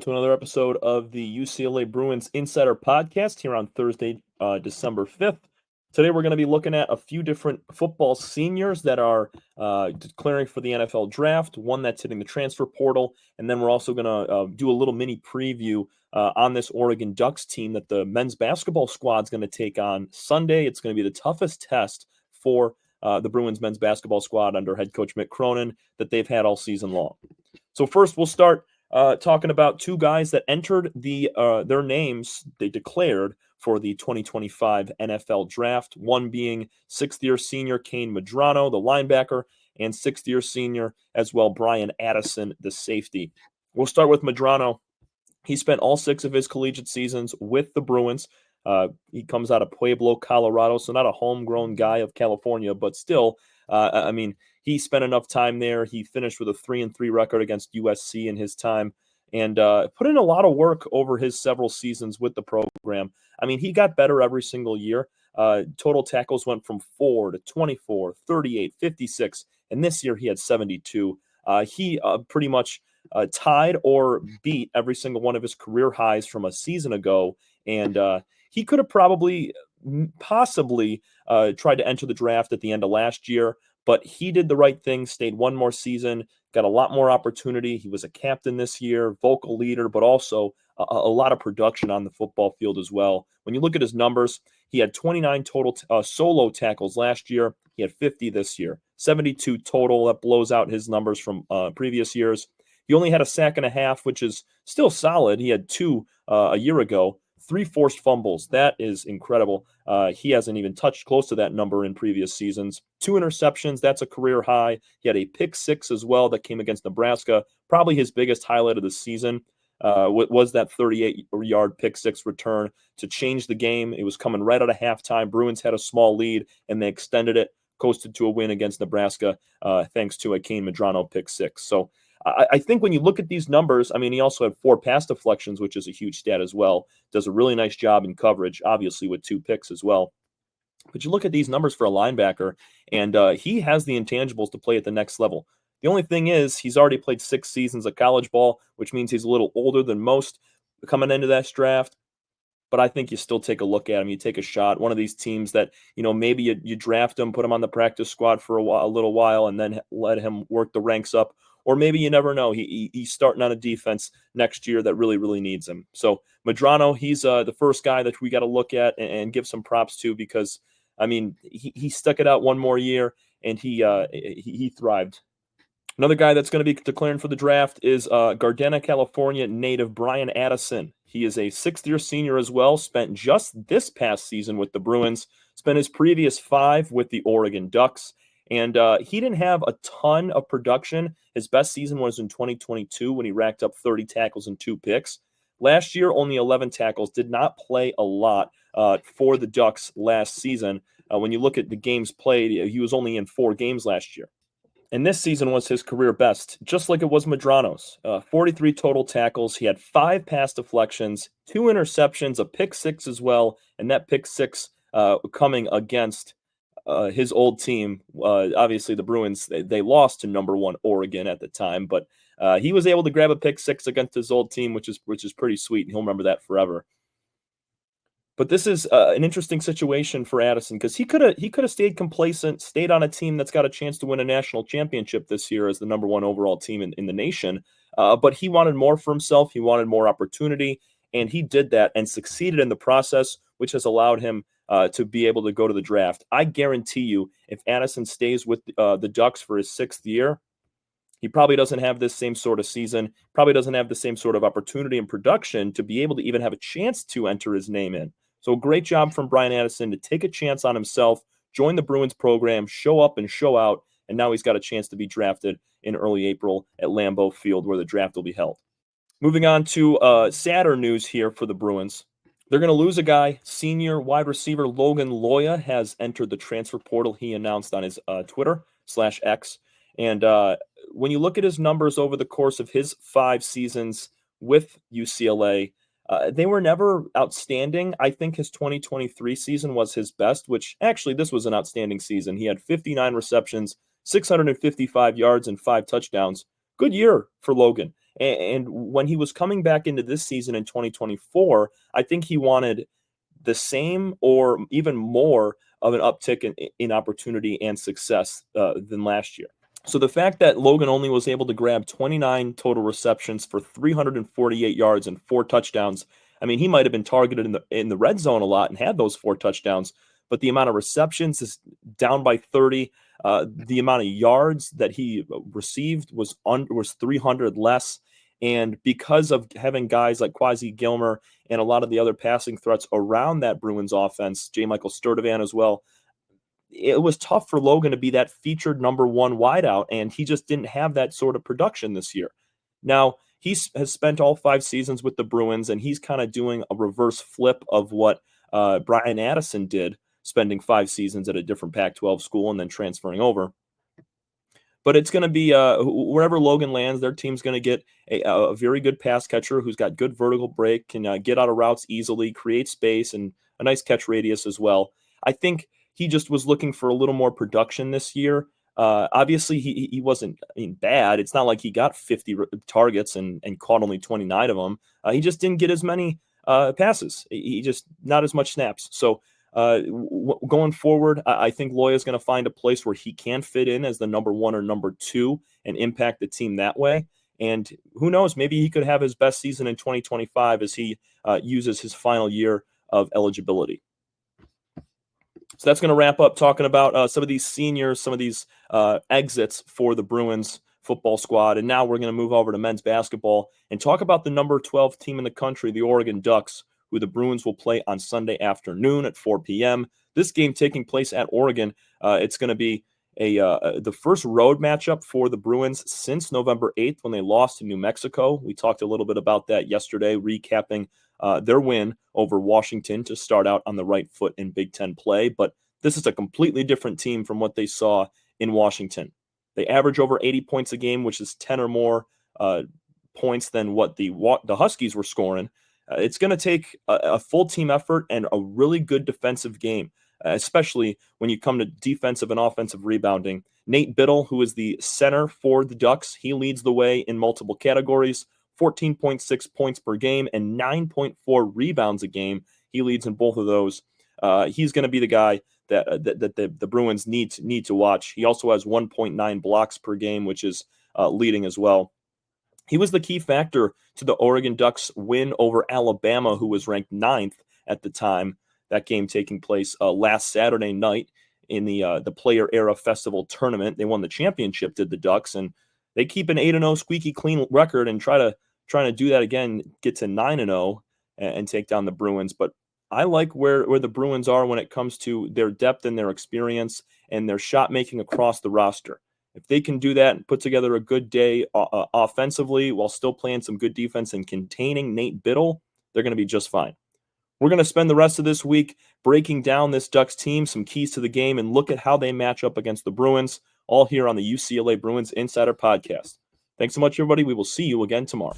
To another episode of the UCLA Bruins Insider Podcast here on Thursday, December 5th. Today we're going to be looking at a few different football seniors that are declaring for the NFL draft, one that's hitting the transfer portal, and then we're also going to do a little mini preview on this Oregon Ducks team that the men's basketball squad is going to take on Sunday. It's going to be the toughest test for the Bruins men's basketball squad under head coach Mick Cronin that they've had all season long. So first we'll start talking about two guys that entered their names they declared for the 2025 NFL Draft, one being sixth-year senior Kane Medrano, the linebacker, and sixth-year senior as well Brian Addison, the safety. We'll start with Medrano. He spent all 6 of his collegiate seasons with the Bruins. He comes out of Pueblo, Colorado, so not a homegrown guy of California, but still, he spent enough time there. He finished with a 3-3 record against USC in his time and put in a lot of work over his several seasons with the program. I mean, he got better every single year. Total tackles went from 4 to 24, 38, 56, and this year he had 72. He pretty much tied or beat every single one of his career highs from a season ago, and he could have possibly tried to enter the draft at the end of last year, but he did the right thing, stayed one more season, got a lot more opportunity. He was a captain this year, vocal leader, but also a lot of production on the football field as well. When you look at his numbers, he had 29 total solo tackles last year. He had 50 this year, 72 total. That blows out his numbers from previous years. He only had a sack and a half, which is still solid. He had 2 a year ago. 3 forced fumbles. That is incredible. He hasn't even touched close to that number in previous seasons. 2 interceptions. That's a career high. He had a pick 6 as well that came against Nebraska. Probably his biggest highlight of the season was that 38-yard pick 6 return to change the game. It was coming right out of halftime. Bruins had a small lead, and they extended it, coasted to a win against Nebraska thanks to a Kane Medrano pick 6. So I think when you look at these numbers, I mean, he also had 4 pass deflections, which is a huge stat as well. Does a really nice job in coverage, obviously with 2 picks as well. But you look at these numbers for a linebacker, and he has the intangibles to play at the next level. The only thing is he's already played 6 seasons of college ball, which means he's a little older than most coming into that draft. But I think you still take a look at him. You take a shot. One of these teams that, maybe you draft him, put him on the practice squad for a little while, and then let him work the ranks up. Or maybe you never know. He's starting on a defense next year that really, really needs him. So Medrano, he's the first guy that we got to look at and give some props to because, I mean, he stuck it out one more year and he thrived. Another guy that's going to be declaring for the draft is Gardena, California native Brian Addison. He is a 6th-year senior as well, spent just this past season with the Bruins, spent his previous 5 with the Oregon Ducks, and he didn't have a ton of production. His best season was in 2022 when he racked up 30 tackles and 2 picks. Last year, only 11 tackles, did not play a lot for the Ducks last season. When you look at the games played, he was only in 4 games last year. And this season was his career best, just like it was Medrano's. 43 total tackles. He had 5 pass deflections, 2 interceptions, a pick 6 as well, and that pick 6 coming against his old team. Obviously, the Bruins, they lost to number 1 Oregon at the time, but he was able to grab a pick 6 against his old team, which is pretty sweet, and he'll remember that forever. But this is an interesting situation for Addison because he could have stayed complacent, stayed on a team that's got a chance to win a national championship this year as the number 1 overall team in the nation. But he wanted more for himself. He wanted more opportunity, and he did that and succeeded in the process, which has allowed him to be able to go to the draft. I guarantee you, if Addison stays with the Ducks for his 6th year, he probably doesn't have this same sort of season, probably doesn't have the same sort of opportunity and production to be able to even have a chance to enter his name in. So great job from Brian Addison to take a chance on himself, join the Bruins program, show up and show out, and now he's got a chance to be drafted in early April at Lambeau Field where the draft will be held. Moving on to sadder news here for the Bruins. They're going to lose a guy. Senior wide receiver Logan Loya has entered the transfer portal. He announced on his Twitter/X. And when you look at his numbers over the course of his 5 seasons with UCLA, they were never outstanding. I think his 2023 season was his best, which actually this was an outstanding season. He had 59 receptions, 655 yards, and 5 touchdowns. Good year for Logan. And when he was coming back into this season in 2024, I think he wanted the same or even more of an uptick in opportunity and success than last year. So the fact that Logan only was able to grab 29 total receptions for 348 yards and 4 touchdowns, I mean, he might have been targeted in the red zone a lot and had those 4 touchdowns, but the amount of receptions is down by 30. The amount of yards that he received was 300 less. And because of having guys like Quasi Gilmer and a lot of the other passing threats around that Bruins offense, J. Michael Sturdivant as well, it was tough for Logan to be that featured number one wideout, and he just didn't have that sort of production this year. Now, he has spent all 5 seasons with the Bruins, and he's kind of doing a reverse flip of what Brian Addison did, spending 5 seasons at a different Pac-12 school and then transferring over. But it's going to be wherever Logan lands, their team's going to get a very good pass catcher who's got good vertical break, can get out of routes easily, create space, and a nice catch radius as well. I think he just was looking for a little more production this year. Obviously, he wasn't bad. It's not like he got 50 targets and caught only 29 of them. He just didn't get as many passes. He just not as much snaps. So going forward, I think Loya is going to find a place where he can fit in as the number one or number two and impact the team that way. And who knows, maybe he could have his best season in 2025 as he uses his final year of eligibility. So that's going to wrap up talking about some of these seniors, some of these exits for the Bruins football squad. And now we're going to move over to men's basketball and talk about the number 12 team in the country, the Oregon Ducks, who the Bruins will play on Sunday afternoon at 4 p.m. This game taking place at Oregon. It's going to be the first road matchup for the Bruins since November 8th when they lost to New Mexico. We talked a little bit about that yesterday, recapping their win over Washington to start out on the right foot in Big Ten play. But this is a completely different team from what they saw in Washington. They average over 80 points a game, which is 10 or more points than what the Huskies were scoring. It's going to take a full team effort and a really good defensive game, especially when you come to defensive and offensive rebounding. Nate Biddle, who is the center for the Ducks, he leads the way in multiple categories, 14.6 points per game and 9.4 rebounds a game. He leads in both of those. He's going to be the guy that the Bruins need to watch. He also has 1.9 blocks per game, which is leading as well. He was the key factor to the Oregon Ducks win over Alabama, who was ranked 9th at the time. That game taking place last Saturday night in the Player Era Festival tournament. They won the championship, did the Ducks, and they keep an 8-0 squeaky clean record and trying to do that again, get to 9-0 and take down the Bruins. But I like where the Bruins are when it comes to their depth and their experience and their shot making across the roster. If they can do that and put together a good day offensively while still playing some good defense and containing Nate Biddle, they're going to be just fine. We're going to spend the rest of this week breaking down this Ducks team, some keys to the game, and look at how they match up against the Bruins, all here on the UCLA Bruins Insider Podcast. Thanks so much, everybody. We will see you again tomorrow.